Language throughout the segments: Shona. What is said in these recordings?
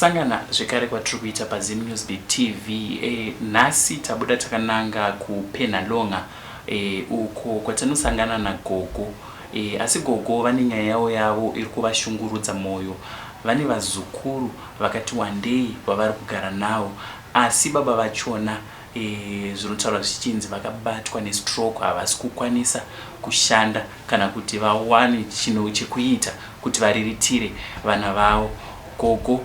kusangana zvekare kwatiri kuita paZim Newsbeat TV. Nhasi tabuda takananga kuPenalonga uko kwatinosangana naGogo. Asi Gogo vane nyaya yavo iri kuvashungurudza mwoyo. Vane vazukuru vakati wandei vavari kugara navo, asi baba vachona zvinotaurwa zvichinzi vakabatwa nestroke, havasi kukwanisa kushanda kana kuti vawane chinhu chekuita kuti variritire vana vavo. Gogo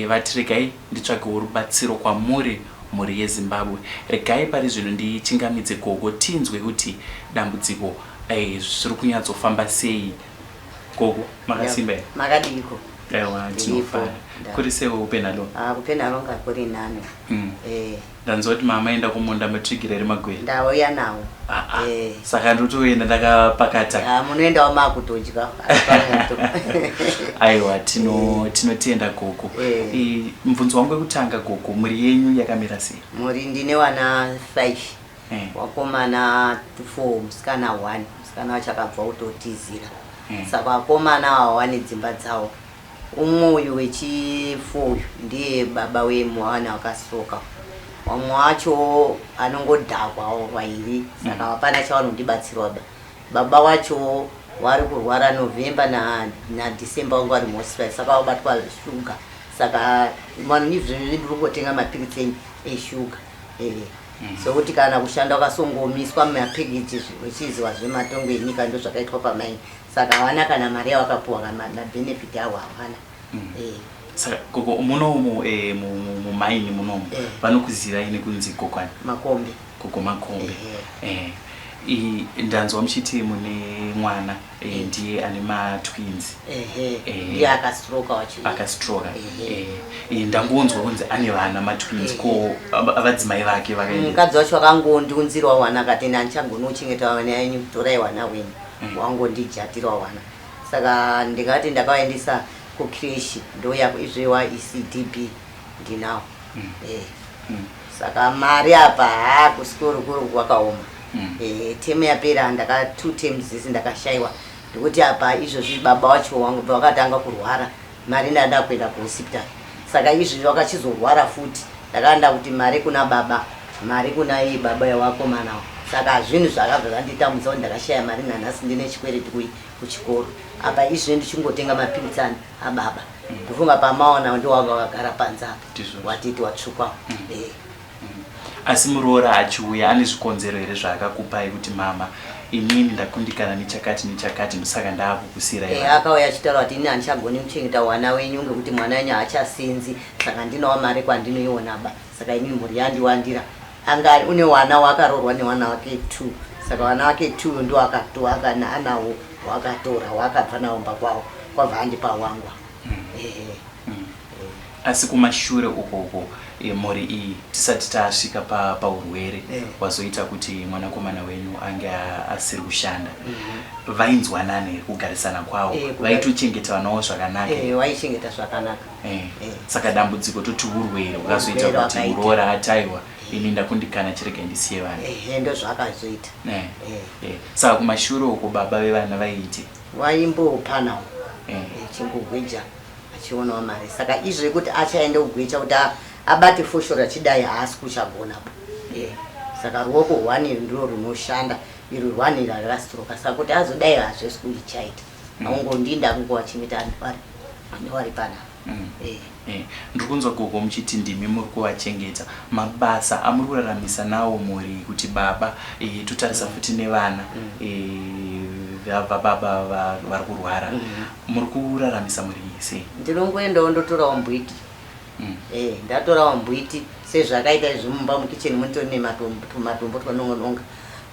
vati regai nditsvagewo rubatsiro kwamuri mhuri yeZimbabwe. Regai pari zvino ndichingamidze Gogo tinzwe kuti dambudziko zviri kunyatsofamba sei. Gogo makasimba here? Makadiko. Aiwa, tinofara. Kuri sewo kuPenalonga? kuPenalonga kuri nani. Ndanzwa kuti mama aenda kumunda matsvigiri eri magwere. Ndauya nawo. Saka ndotoenda ndakapakata. Munoendawo makutodya. Aiwa, tinotenda Gogo. Mubvunzo wangu wekutanga Gogo, mhuri yenyu yakamira sei? Mhuri ndine wana 5. Wakomana 4, musikana 1. Musikana wachakabva kutotizira. Saka wakomana hawane dzimba dzawo. Umwe wechi4 ndiye baba wemwana wakastroka. Wamwe wacho anongodhakwawo vairi, saka hapana chavanondibatsirwa. Baba wacho wari kurwara November na December wangu ari muhospital, saka wabatwa shuga. Saka vanhu izvozvo ndiri kungotenga mapiritsi eshuga. So kuti kana kushanda wakasongomiswa mumapackage wechiziwa zvematongo enyika ndo zvakaitwa pamai. Saka havana kana mari yavakapuwa kana benefit yavo havana. Saka Gogo munomu mumaini munomu vanokuziva ine kunzi Gokwani? Makombe. Gogo Makombe. Ndanzwa muchiti mune mwana ndiye ane matwins. Ndiye akastroka wacho. Akastroka. Ndangonzwa kunzi ane vana matwins ko vadzimai vake vakaenda. Mukadzi wacho akangondiunzirawo wana akati ndichagonochengeta vana venyu, torai wana wenyu. Wangondijatira wana. Saka ndikati ndakaendesa kucreche ndoya izvewa ECDB ndinawo. Saka mari apa kusikuru kwakaoma. Temu yapera ndaka 2 terms dzisi ndakashaiwa. Ndikuti apa izvozvi baba wacho wangu wakatanga kurwara, mari ndada kuenda kuhospital. Saka izvozvi wakachizorwara futi. Ndakaenda kuti mari kuna baba, mari kuna baba wako manawo. Saka zvinhu zvakabva zvanditambudza kuti ndakashaya mari nanhasi ndine chikwereti kuchikoro. Apa izvi ndichingotenga mapiritsi ababa. Ndofunga pamaona ndo wakagara panze apa. Watiti watsvukwa. Asi muroora achiuya ane zvikonzero here zvaakakupai kuti mama inini ndakundikana nechakati nechakati ndosaka ndaakukusira iwe? Akauya achitaura kuti ini handichagoni kuchengeta wana wenyu ngekuti mwana wenyu haachasenzi, saka ndinawo mari kwandinoionaba. Saka ini mhuri yandiwandira. Anga une wana wakarorwa newana wake 2. Saka wana wake 2 ndo akatoakana anawo wakatora wakabva nawo mbakwawo kwabva andipa wangwa. Asi kumashure ukoko mhuri iyi tisati tasvika paurwere wazoita kuti mwanakomana wenyu ange asiri kushanda, vainzwanana here kugarisana kwavo? Vaitochengeta vanawo zvakanaka? Vaichengeta zvakanaka. Saka dambudziko toti urwere ukazoita kuti uroora ataiwa ini ndakundikana chirege ndisiye vana. Ndo zvakazoita. Saka kumashure uko baba vevana vaiiti? Vaimbopanawo chingogweja achionawo mari. Saka izvo kuti achaenda kugwecha kuti abate foshora chidai haasi kuchagona. Saka ruoko 1 ndiro runoshanda, iro 1 rakastroka. Saka kuti azodai hazvesi kuichaita. Aungondinda kungo achimita vari pana. Ndiri kunzwa Gogo muchiti ndimi muri kuvachengeta. Mabasa amuri kuraramisa nawo mhuri kuti baba totarisa futi nevana baba vari kurwara, muri kuraramisa mhuri sei? Ndinongoendawo ndotorawo mbwiti. Ndatorawo mbwiti sezvakaita izvi mumba mukicheni mutori nematombo twanonga.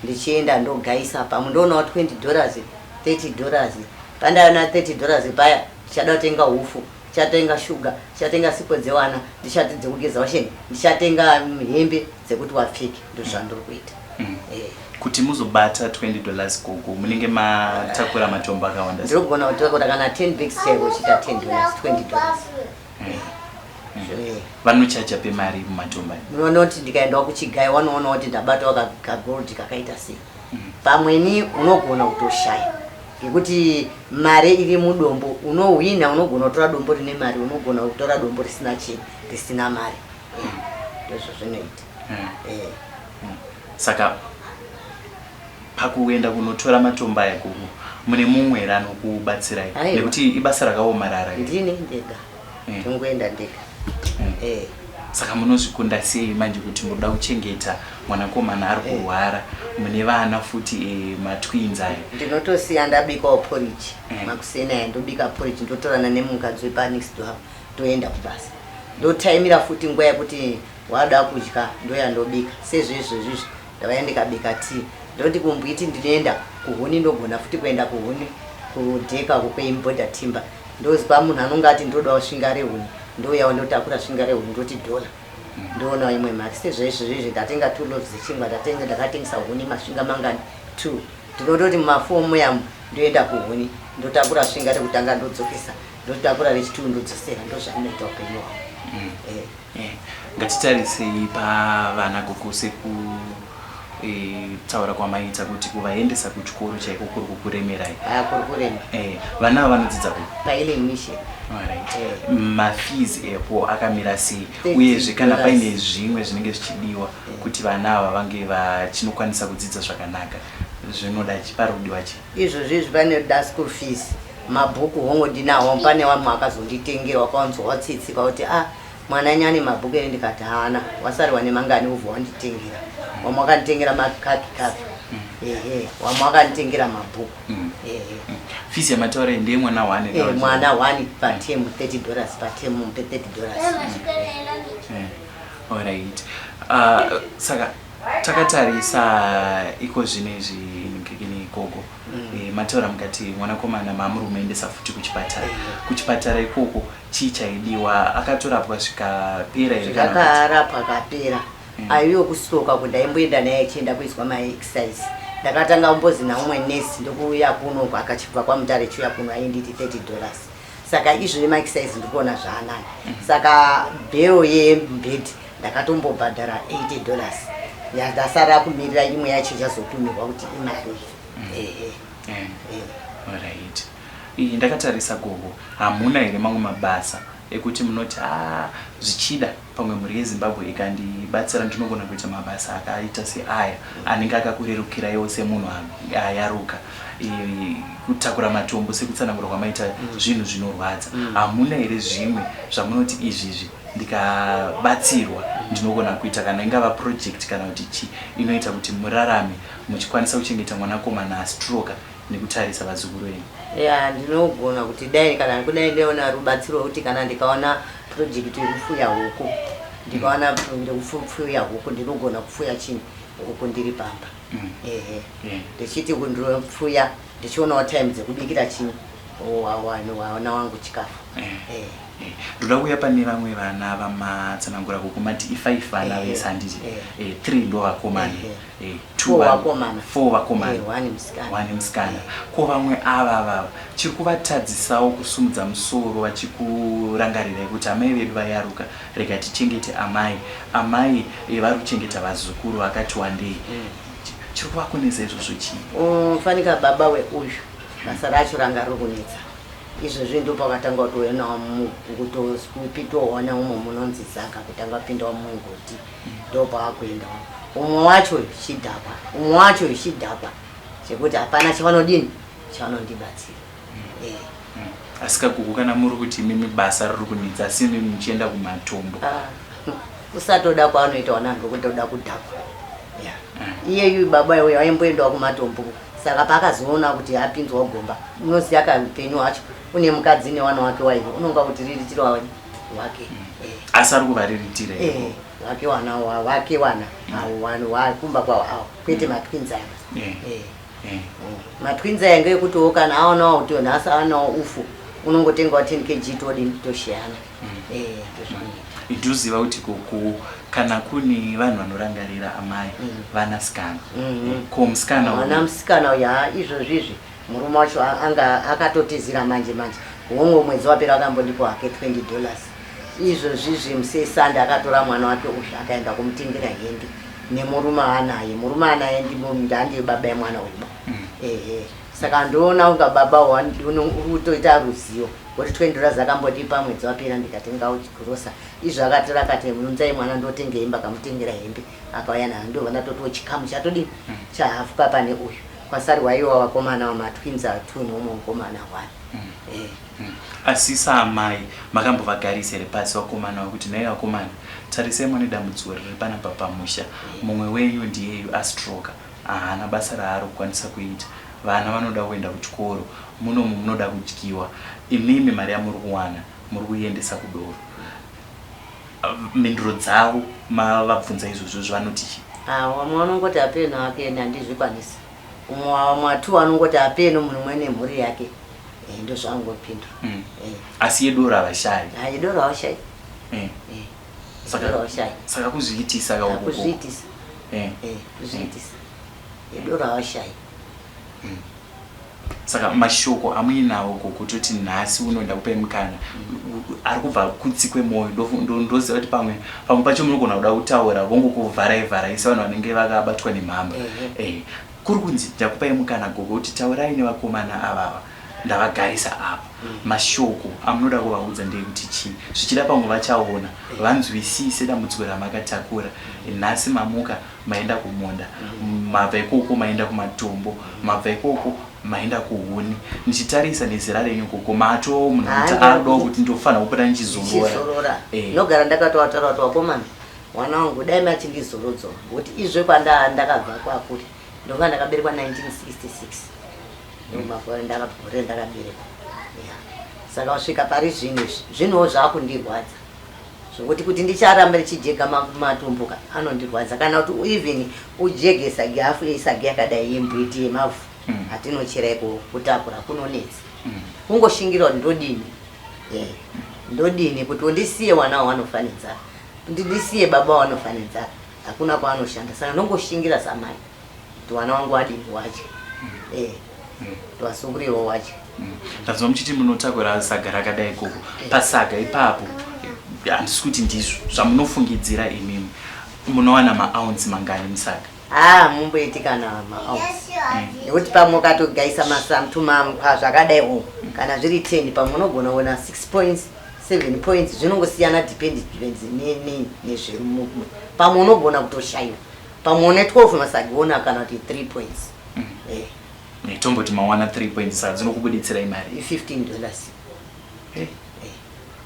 Ndichienda ndogaisa pamwe ndoonawo $20, $30. Pandaona $30 paya ndichada kutenga hufu, ndichatenga shuga, ndichatenga sipo dzewana, ndichati dzekugeza washeni, ndichatenga hembe dzekuti wapfeke. Ndozvandiri kuita. Kuti muzobata $20 Gogo munenge matakura matombo akawanda? Ndiri kugona kutakura kana 10 bags chaiwo uchita $10, $20. Vanochaja pemari mumatombo? Unoti ndikaendawo kuchigai wanoona kuti ndabatawo kagold kakaita sei. Pamweni unogona kutoshaya. ngekuti mare iri mudombo unohwina unogona kutora dombo rine mari unogona kutora dombo risina mari ndizvo zvinoita saka pakuenda kunotora matombo aya kuku mune mumwe anokubatsirai nekuti ibasa rakaomarara ndini ndega tingoenda ndega saka munozvikunda sei manje kuti munoda kuchengeta mwanakomana ari kurwara mune vana futi matwins aya ndinotosiya ndabikawo porridge makuseni aya ndobika porridge ndotorana nemukadzi wepanext door toenda kubasa ndotaimira futi nguva yekuti wada kudya ndoya ndobika sezvezvozvizvi ndavaya ndikabika tii ndoti kumbwiti ndinoenda kuhuni ndogona futi kuenda kuhuni kudheka kukweimboda timba ndozwa munhu anonge ati ndodawo svinga rehuni ndoyawo ndotakura svinga rehuni ndoti dola ndoonawo imwe mari sezvezvozvizvi ndatenga 2 loaves dzechingwa ndakatengesa huni masvinga mangani 2 ndinototi mumafomu yamo ndoenda kuhuni ndotakura svinga rekutanga ndodzokesa ndotakura rechituu ndodzosera ndozvanoita upenyu hwavo ngatitarisei pavana gokuse taura kwamaita kuti kuvaendesa kuchikoro chaiko kuri kukuremerai kuri kurema vana vanodzidza paile mission mafees epo akamira sei uyezve kana paine zvimwe zvinenge zvichidiwa kuti vana ava vange vachinokwanisa kudzidza zvakanaka zvinoda chiparudiwa chi izvozvizvi pane school fees mabhuku hongo ndinawo pane vamwe akazonditengera wakawanzwa tsitsika kuti mwana nyane mabhuku ene ndikati haana wasariwa nemangani ubva wanditengera wamwe akanditengera makapikapi wamwe akanditengera mabhuku fees yamataura ndiye mwana 1 mwana 1 patemu $30 patemu mupe $30 alright saka takatarisa iko zvinezvi ngekini gogo mataura mukati mwanakomana mamuri umeendesa futi kuchipatara ikoko chii chaidiwa akatorapwa zvikapera here kana akarapwa akapera aiyo kusoka kuti ndaimboenda naye achienda kuizwa maexercise ndakatanga kumbozi naumwe nesi ndokuuya kuno akachibva kwamutare chiuya kuno ainditi $30 saka izvoni maexercise ndikuona zvaanani saka bhero yembedi ndakatombobhadhara $80 ndasara kumirira imwe yacho ichazotumirwa kuti imari alright ndakatarisa gogo hamuna here mamwe mabasa ekuti munoti zvichida pamwe mhuri yeZimbabwe ikandibatsira ndinogona kuita mabasa akaita seaya anenge akakurerukiraiwo semunhu ayaruka kutakura matombo sekutsanangura kwamaita zvinhu zvinorwadza hamuna here zvimwe zvamunoti izvizvi ndikabatsirwa ndinogona kuita kana ingava project kana kuti chi inoita kuti murarame muchikwanisa kuchengeta mwanakomana astroka nekutarisa vazukuru venyu ndinogona kuti dai kana kudai ndiona rubatsiro rwekuti kana ndikaona project yekufuya huku ndikaona ndekufuya huku ndinogona kufuya chini huku ndiri pamba ndichiti ndinofuya ndichionawo time dzekubikira chini wana wangu chikafu ndoda kuuya pane vamwe vana vamatsanangura kukumati i5 vana vese handiti 3 ndo vakomana 4 vakomana 1 musikana ko vamwe ava chiri kuvattadzisawo kusumudza musoro vachikurangarirai kuti amai vedu vayaruka rega tichengete amai vari kuchengeta vazukuru vakati wandei chiri kuvakonesa izvozvo chii fanika baba weuyu basa racho ranga riri kunetsa izvozvi ndo pakatanga kutoona kupitoona umwe munonzi Zaka kutanga pindawo mungoti ndo paakuendawo umwe wacho chidhapa chekuti hapana chavanodini chavanondibatsira asikagugu kana muri kuti mimi basa riri kunetsa asi mimi muchienda kumatombo usatoda kwaanoita wana ndokutoda kudhakwa iyeyu baba iwe aimboendawo kumatombo saka paakazoona kuti apinzwa gomba unoziya kaupenyu wacho une mukadzi newana wake waivo unonga kuti riritiro wake asi ari kuvariritira wake wana kumba kwawo awo kwete matwins aya matwins aya ngeyekuti kana aonawo kuti nhasi aonawo ufu unongotengawo 10 kg todini toshiyana iduziva kuti kuku kana kune vanhu vanorangarira amai vanasikana ko musikana wana musikana izvozvizvi murume wacho anga akatotizira manje umwe mwedzi wapera akambondipa hake $20 izvozvizvi musesande akatora mwana wake uyu akaenda kumutengera hembe nemurume anaye ndandi baba yemwana uyu saka ndoona unga baba unotoita ruzivo kuti 20 dollars akamboti pamwedzi wapera ndikatenga grosa izvo akatira kati munzai mwana ndotenge hembe akamutengera hembe akauya nayo ndo vanatotiwo chikamu chatodi chahafu papane uyu kwasari waiwa vakomana vamatwins 2 nomwe mukomana 1 asisa amai makambovagarise ri pasi vakomana vakuti nai vakomana tarisai mwane dambudziko riri panapa pamusha mumwe wenyu ndiyeyu astroka haana basa raari kukwanisa kuita vana vanoda kuenda kuchikoro munomu munoda kudyiwa imimi mari yamuri kuwana muri kuiendesa kudoro mhinduro dzavo mavabvunza izvozvo zvanoti chi vamwe vanongoti apeno hake handizvikwanisi umwe 2 vanongoti apeno munhu mwene mhuri yake ndo zvangopindwa asi yedoro havashayi yedoro havashayi saka kuzviitisa kuzviitisa yedoro havashayi saka mashoko amuinawo kutoti nhasi unoenda kupai mukana ari kubva kutsi kwemwoyo ndoziva kuti pamwe pacho munogona kuda kutaura vongokuvharaivharaisa vanhu vanenge vakabatwa nemhamba kuri kunzi ndakupai mukana gogo kuti taurai nevakomana avava ndavagarisa apa mashoko amunoda kuvaudza ndekuti chii zvichida pamwe vachaona vanzwisise dambudziko ramakatakura nhasi mamuka maenda kumonda mabva ikoko maenda kumatombo mabva ikoko maenda kuhuni nichitarisa nezera renyu koko mato munhu kuti adowa kuti ndofanira kupota nichizorora nogara ndakatoataura kuti vakomana mwana wangu dai machindizorodza kuti izve ndakabva kwakuri ndova ndakaberekwa 1966 ndomakore ndakaberekwa saka vasvika pari zvinhuwo zvaakundirwadza zvokuti kuti ndicharamba ndichijega matumbuka anondirwadza kana kuti even ujege sagi hafu yeisagi yakadai yembwiti yemavhu hatinocherai kutakura kunonetsa kungoshingira kuti ndodini kuti undisiye mwana wanofanidza ndisiye baba wanofanidza hakuna kwaanoshanda saka ndongoshingira samai kuti mwana wangu adini wacho twasunguriwo wacho ndazva muchiti munotakura saga rakadai koko pasaga ipapo handisi kuti ndizvo zvamunofungidzira imimi munowana maaunzi mangani musaga mumboitikana maaunzi nekuti pamwe ukatogaisa masamtumampa zvakadai kana zviri 10 pamwe unogona kuona 6 points 7 points zvinongosiyana depends nezvemumwe pamwe unogona kutoshayiwa pamwe une 12 masaga ona kana kuti 3 points tomboti mawana 3 points saka dzinokubuditsira imari $15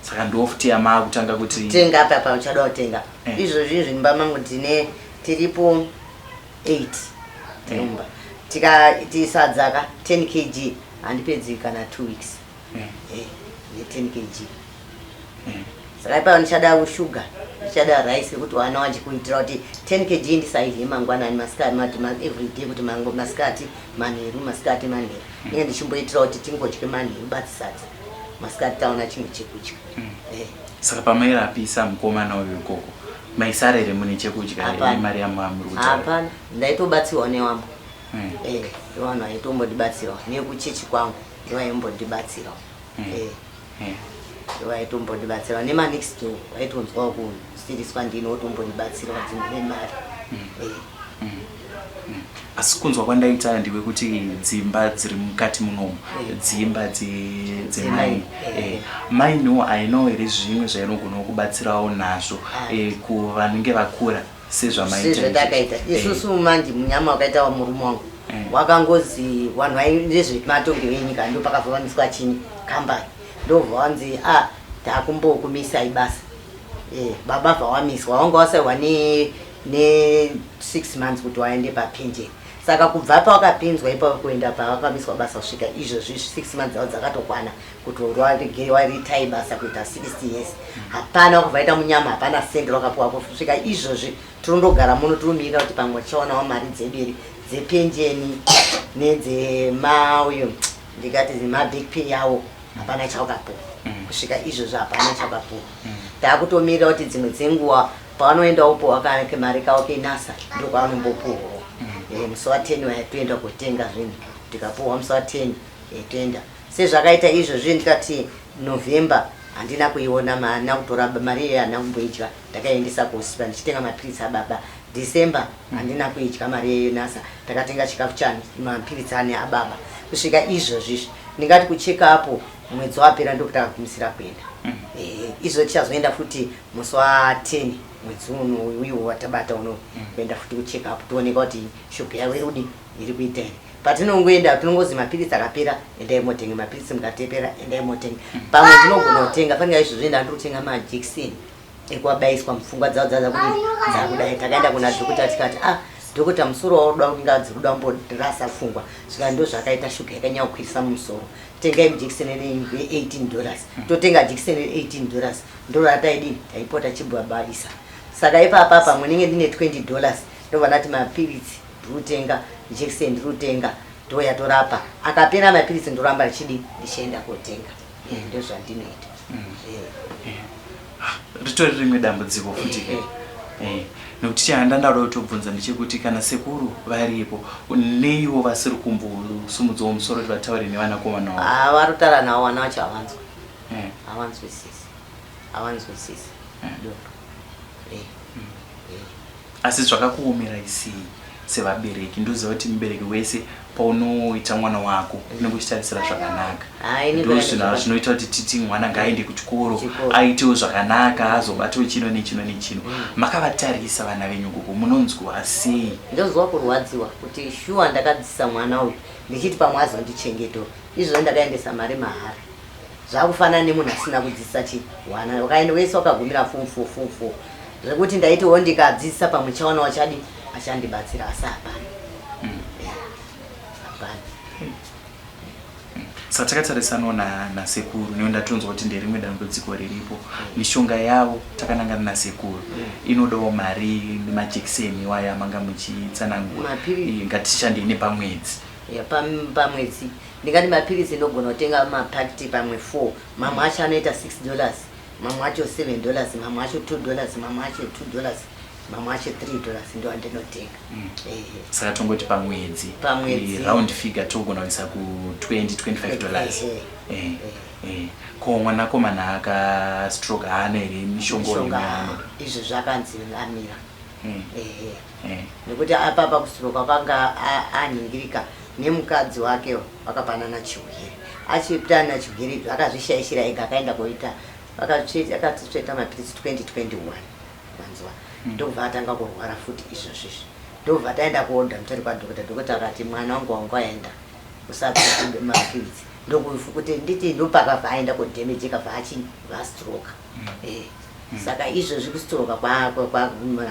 saka ndofuti yamakutanga kuti tenga apa uchada kutenga izvozvi zvimba mangu tiripo 8 nyumba tikatiisadzaka 10 kg handipedzi kana 2 weeks ne 10 kg saka ipapo ndichada ushuga ndichada rice kuti wana waje kuitira kuti 10 kg ndisaidye mangwanani masikati everyday kuti masikati manheru masikati manheru inge ndichimboitira kuti tingodye manheru batsatsa masikati taona chimwe chekudya saka pamairapisa mukomana uyu ikoko maisarere mune chekudya mari yamuri kuti hapana ndaitobatsirwa newambo vanhu vaitombondibatsirawo nekuchechi kwangu ndovaimbondibatsirawo vaitombondibatsirawo nemanext door vaitonzwawo kusiriswa ndini votombondibatsirawo dzimwe mari asi kunzwa kwandaita ndiwe kuti dzimba dziri mukati munomu dzimba dzemai mainoo ainawo here zvimwe zvainogona kubatsirawo nazvo kuvanenge vakura sezvatakaita isusu manje munyama wakaita wamurume wangu wakangozi vanhu vainezvematonge venyika ndo pakavavaniswa chini kambani ndobva vanzi takumbokumisai basa baba vawamiswa wanga wasaiwa ne 6 months kuti waende papenjeni saka kubva pawakapinzwa ipapo kuenda pawakamiswa basa kusvika izvozvi 6 months dzavo dzakatokwana kuti waritai basa kuita 60 years hapana wakubvaita munyama hapana sende rakapuwa kusvika izvozvi tirondogara muno tirumirira kuti pamwe tichaonawo mari dzeberi dzepenjeni nedzemauyo ndikati zemabig pay yawo hapana chawakapuwa kusvika izvozvi hapana chawakapuwa taakutomirira kuti dzimwe dzenguva pavanoenda upo wakanake mari kawo kenasa ndokwaanombopurwawo musi wa10 watoenda kutenga zvinhu tikapuhwa musi wa10 toenda sezvakaita izvozvi ndikati november handina kuiona mana kutora mari iyo hana kumboidya ndakaendesa kuhosipita ndichitenga mapiritsi ababa december handina kuidya mari iyo nasa takatenga chikafu chani mapiritsi ane ababa kusvika izvozvi ndingati kucheka apo mwedzi wapera ndokutanga kumisira kuenda izvo tichazoenda futi musi wa10 mwedzi uno uyo watabata uno kuenda futi kucheka apo tooneka kuti shuga yavo irudi iri kuita here patinongoenda tinongozi mapirisi akapera endai motenga mapirisi mukatepera endai motenga pamwe ndinogona kutenga fanira izvozvi enda ndikutenga majekiseni ekuwabayiswa mupfungwa dzavo dzakuti dzakudai takaenda kuna dhokota tikati dhokota musoro wauda kunga dzikuda kumborasa pfungwa zvika ndo zvakaita shuga yakanyanya kukwirisa mumusoro tengai jekiseni $18 totenga jekiseni $18 ndo rataidini taipota chibwabayisa saka ipapa pamwe ndinge ndine $20 ndobva ndati mapirisi ndikutenga jekiseni ndikutenga ndoya torapa akapera mapirisi ndoramba richidi ndichienda kotenga ndo zvandinoita ritori rimwe dambudziko futi nokuti chandandauda kutobvunza ndechekuti kana sekuru varipo neivo vasiri kumbosumudzawo musoro kuti vataure nevanakomana wavo varutaura navo vana vacho havanzwisisi asi zvakakuomera isi sevabereki ndoziva kuti mubereki wese paunoita mwana wako nekuchitarisira zvakanaka ndozvina zvinoita kuti titi mwana ngaaende kuchikoro aitewo zvakanaka azobatawo chino nechino nechino makavatarisa vana venyu kuko munonzwa sei? Ndozwa kurwadziwa kuti shuwa ndakadzisa mwana uyu ndichiti pamwe azondichengetawo izvo ndakaendesa mari mahara zvakufanana nemunhu asina kudzisa chihwana wakaenda wese wakagumira form 4 zvekuti ndaitiwo ndikadzisa pamwe chawana wachadi achandibatsira asi hapana saka takatarisanawo nasekuru neondatonzwa kuti nderimwe dambudziko riripo mishonga yavo takanangana nasekuru inodawo mari nemajekiseni waya manga muchitsanangura ngatishandei nepamwedzi pamwedzi ndingati mapirisi ndogona kutenga mapakiti pamwe 4 mamwe acho anoita $6 mamwe acho $7 mamwe acho $2 mamwe acho $2 mamwe acho $3 ndo andinotenga saka tongoti pamwedzi round figure togona kuisa ku $20-25 ko mwanakomana akastroke haana here mishonga izvo zvakanzingamira nekuti apapa kustroke kwanga aningirika nemukadzi wake vakapanana chiwiri achipitana chiwiri akazvishaishira ega akaenda koita akatsveta mapirisi 2021 manzwa ndobva atanga kurwara futi izvozvizvi ndobva taenda kuodha mutari kwadhokota dhokota akati mwana wangu wanga waenda usapfeke mapirisi ndokuti nditi ndopakabva aenda kodhemeji kabva achivastroka saka izvozvi kustroka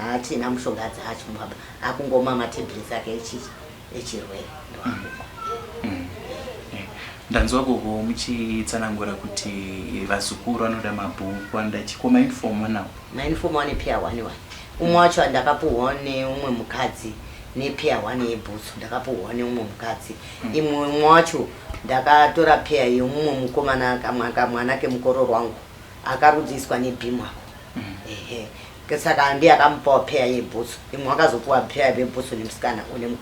hatina mushonga dzacho mwaba akungoma matebhilisi ake echirwere ndanzwa koko muchitsanangura kuti vazukuru vanoda mabhuku andachiko mainfomu nawo mainfomu ane peer 1 umwe wacho ndakapuhwa neumwe mukadzi nepeer 1 yebhutsu ndakapuhwa neumwe mukadzi imwe wacho ndakatora peer yemumwe mukomana kamwana kemukororo wangu akarudziswa nebhimwa saka ndiye akamupawo peer yebhutsu imwe akazopuwa peer yebhutsu nemusikana uyu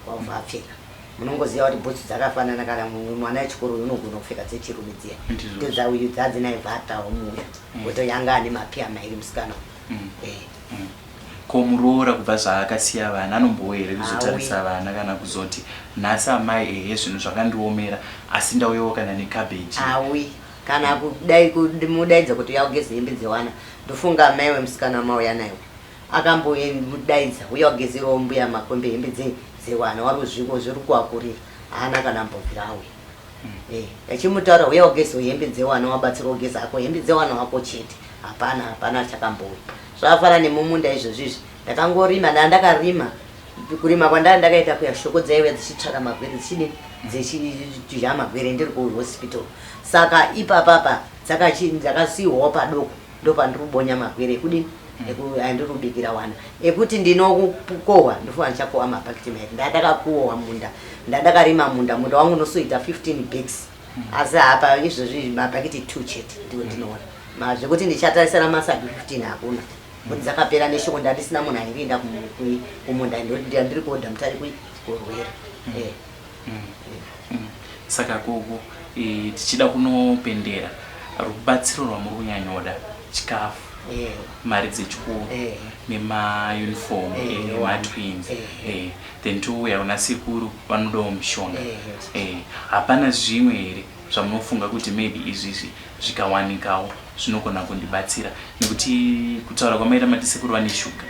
wabva apfeka munongoziva kuti bhutsu dzakafanana kana mwana wechikoro unogona kupfeka dzechirume dziya ndozvauyu dzadzinaivhatawo muya kuti yanga ane mapeer mairi musikana ko muroora kubva zvaakasiya vana anombowo here kuzotarisa vana kana kuzoti nhasi amai zvinhu zvakandiomera asi ndauyawo kana nekabheji awi kana mudaidza kuti yaugeze hembe dzewana ndofunga mai wemusikana mauya nayo akambomudaidza uya ugezerawo mbuya makombe hembe dzewana wari zviko zviri kuakurira haana kana mbobvira auya achimutaura uya ugezewo hembe dzewana wabatsira ugeza ako hembe dzewana wako chete hapana chakambouya zvafana nemumunda izvozvizvi ndakangorima ndakarima kurima kwandanga ndakaita kuya shoko dzaive dzichitsvaka magwere dzichidya magwere ndiri kuhospital saka ipapapa dzakasiyiwawo padoko ndopandiri kubonya magwere ekudini andiri kubikira wana ekuti ndinokohwa ndofuna ndichakohwa mabhakiti mairi ndandakakohwa munda ndandakarima munda wangu unosoita 15 bags asi hapa izvozvi mabhakiti 2 chete ndiwo ndinoona zvekuti ndichatarisana masabi 15 hakuna kuti dzakapera neshoko ndandisina munhu aindienda kumunda ndiri kuodha mutari kurwere saka koko tichida kunopendera rubatsiro rwamuri kunyanyoda chikafu mari dzechikoro nemauniform ematwins then touya una sekuru vanodawo mushonga hapana zvimwe here zvamunofunga kuti maybe izvizvi zvikawanikawo zvinogona kundibatsira nekuti kutaura kwamaita matisekuru vane shuga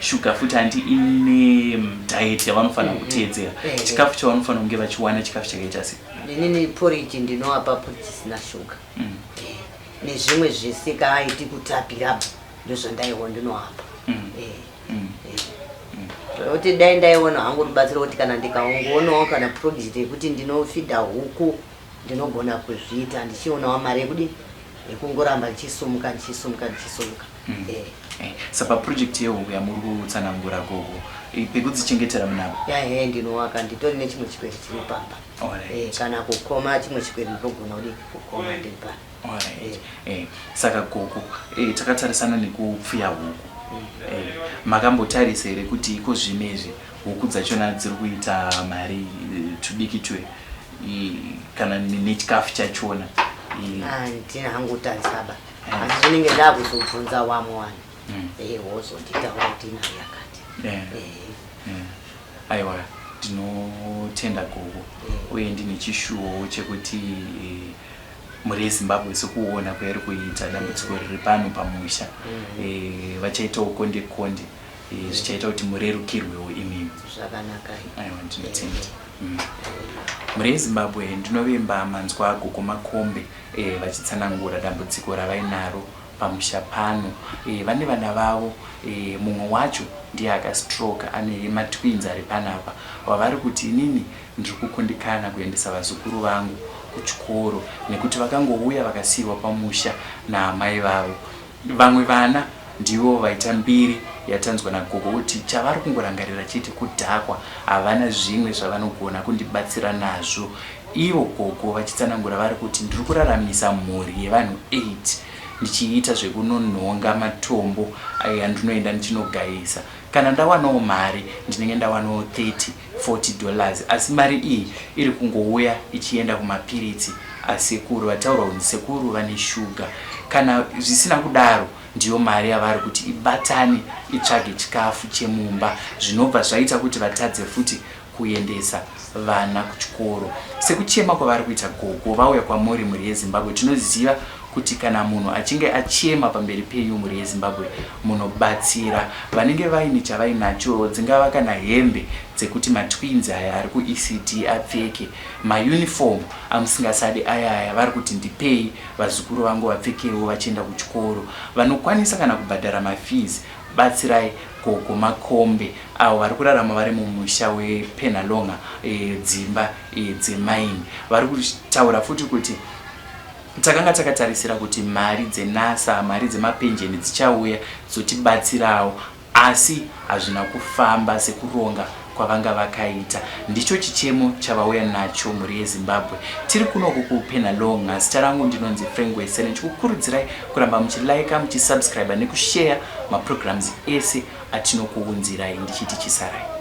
shuga futi handi ine diet yavanofanira kuteedzera chikafu chavanofanira kunge vachiwana chikafu chakaita sei inini porridge ndinovapa porridge isina shuga nezvimwe zvisingaiti kutapirapo ndozvandaiwa ndinovapa kuti dai ndaiona hangu rubatsiro kuti kana ndikaongoonawo kana project yekuti ndinofidha huku ndinogona kuzviita ndichionawo mari yekudi yekungoramba ndichisumuka saka project yehuku yamuri kutsanangura gogo pekudzichengetera munapo ndinovaka nditori nechimwe chikwere chiri pamba kana kukoma chimwe chikwere ndinogona kudi kukoma ndiri pano saka gogo takatarisana nekupfuya huku makambotarisa here kuti iko zvimezvi huku dzachona dziri kuita mari tudikitwe kana nechikafu chachona ndina hangu tatsaba asi zvinenge ndakuzobvunza wamwe vanhu wozonditaura kuti inayo yakati aiwa ndinotenda gogo uye ndine chishuwo chekuti muri yezimbabwe sekuona kwairi kuita dambudziko riri pano pamusha vachaitawo konde konde zvichaita kuti murerukirwewo imimi zvakanaka aiwa ndinotenda muri yezimbabwe ndinovemba manzwa gogo makombe vachitsanangura dambudziko ravainaro pamusha pano vane vana vavo mumwe wacho ndiye akastroke ane matwins ari panapa wavari kuti inini ndiri kukundikana kuendesa vazukuru vangu kuchikoro nekuti vakangouya vakasiyiwa pamusha naamai vavo vamwe vana ndivo vaita mbiri yatanzwa nagogo kuti chavari kungorangarira chete kudhakwa havana zvimwe zvavanogona kundibatsira nazvo ivo gogo vachitsanangura vari kuti ndiri kuraramisa mhuri yevanhu 8 ndichiita zvekunonhonga matombo andinoenda ndichinogayisa kana ndawanawo mari ndinenge ndawanawo $30-40 asi mari iyi iri kungouya ichienda kumapiritsi asekuru vataurwa kuti sekuru vane shuga kana zvisina kudaro ndiyo mari yavari kuti ibatane itsvage chikafu chemumba zvinobva zvaita kuti vatadze futi kuendesa vana kuchikoro sekuchema kwavari kuita gogo vauya kwamuri muri yezimbabwe tinoziva kuti kana munhu achinge achema pamberi penyu muri yezimbabwe munobatsira vanenge vaine chavainacho dzingava kana hembe dzekuti matwins aya ari kuECD apfeke mauniform amusingasadi aya vari kuti ndipei vazukuru vangu vapfekewo vachienda kuchikoro vanokwanisa kana kubhadhara mafees batsirai gogo makombe avo vari kurarama vari mumusha wePenalonga dzimba dzemaini vari kutaura futi kuti takanga takatarisira kuti mari dzenasa mari dzemapenjeni dzichauya dzotibatsirawo asi hazvina kufamba sekuronga kwavanga vakaita ndicho chichemo chavauya nacho muri yezimbabwe tiri kunoku kuPenalonga zita rangu ndinonzi Frank Wesere ndichikukurudzirai kuramba muchilike muchisubscribe nekushare maprograms ese atinokuunzirai ndichiti chisarai.